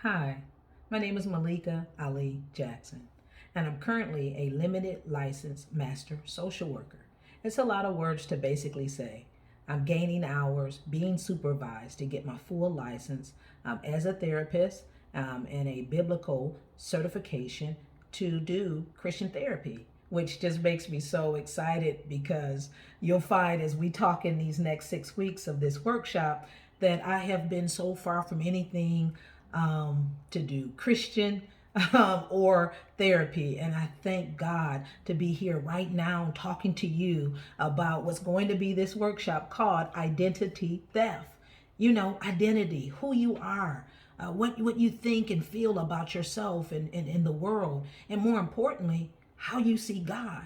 Hi, my name is Maleeka Ali Jackson, and I'm currently a limited license master social worker. It's a lot of words to basically say. I'm gaining hours, being supervised to get my full license as a therapist and a biblical certification to do Christian therapy, which just makes me so excited because you'll find as we talk in these next 6 weeks of this workshop that I have been so far from anything to do Christian or therapy. And I thank God to be here right now talking to you about what's going to be this workshop called Identity Theft. You know, identity, who you are, what you think and feel about yourself and in the world, and more importantly, how you see God,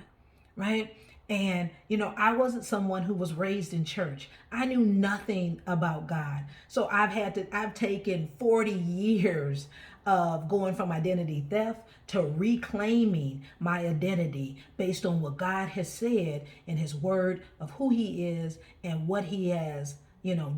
right? And, I wasn't someone who was raised in church. I knew nothing about God. So I've taken 40 years of going from identity theft to reclaiming my identity based on what God has said in his word of who he is and what he has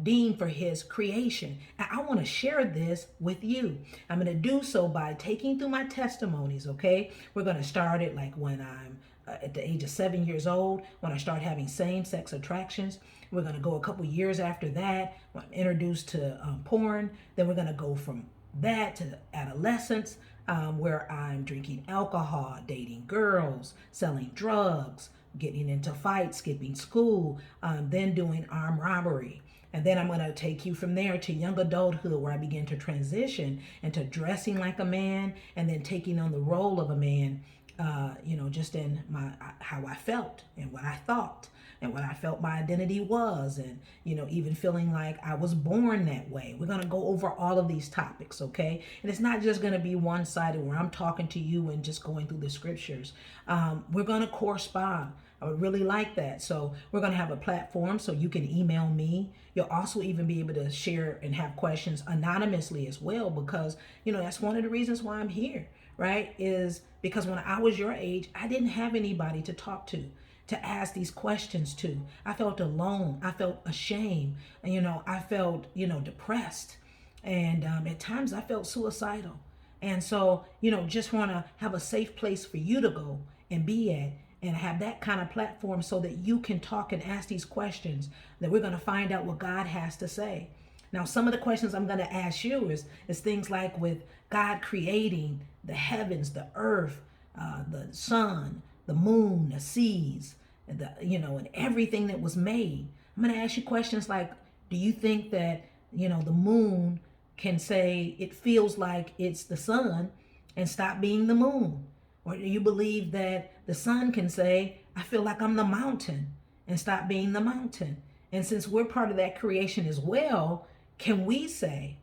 deemed for his creation. And I want to share this with you. I'm going to do so by taking through my testimonies, okay? We're going to start it like when I'm at the age of 7 years old, when I start having same-sex attractions. We're going to go a couple years after that, when I'm introduced to porn. Then we're going to go from that to adolescence, where I'm drinking alcohol, dating girls, selling drugs, getting into fights, skipping school, then doing armed robbery. And then I'm going to take you from there to young adulthood, where I begin to transition into dressing like a man and then taking on the role of a man, just in how I felt and what I thought and what I felt my identity was, and, even feeling like I was born that way. We're going to go over all of these topics, okay? And it's not just going to be one-sided where I'm talking to you and just going through the scriptures. We're going to correspond. I would really like that. So we're going to have a platform so you can email me. You'll also even be able to share and have questions anonymously as well, because, that's one of the reasons why I'm here, right? Is because when I was your age, I didn't have anybody to talk to ask these questions to. I felt alone. I felt ashamed. And, I felt, depressed. And at times I felt suicidal. And so, just want to have a safe place for you to go and be at, and have that kind of platform so that you can talk and ask these questions, that we're going to find out what God has to say. Now, some of the questions I'm going to ask you is things like, with God creating the heavens, the earth, the sun, the moon, the seas, and everything that was made. I'm going to ask you questions like, do you think that, the moon can say it feels like it's the sun and stop being the moon? Or do you believe that the sun can say, I feel like I'm the mountain, and stop being the mountain? And since we're part of that creation as well, can we say,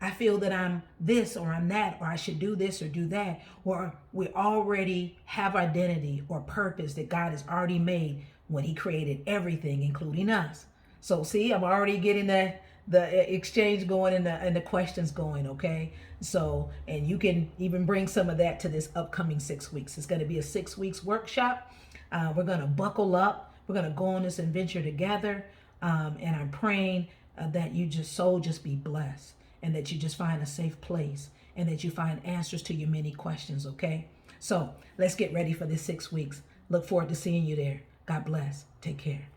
I feel that I'm this or I'm that, or I should do this or do that? Or we already have identity or purpose that God has already made when he created everything, including us. So see, I'm already getting the exchange going and the questions going, okay? So, and you can even bring some of that to this upcoming 6 weeks. It's going to be a 6 weeks workshop. We're going to buckle up. We're going to go on this adventure together. And I'm praying that you just be blessed, and that you just find a safe place, and that you find answers to your many questions, okay? So let's get ready for this 6 weeks. Look forward to seeing you there. God bless. Take care.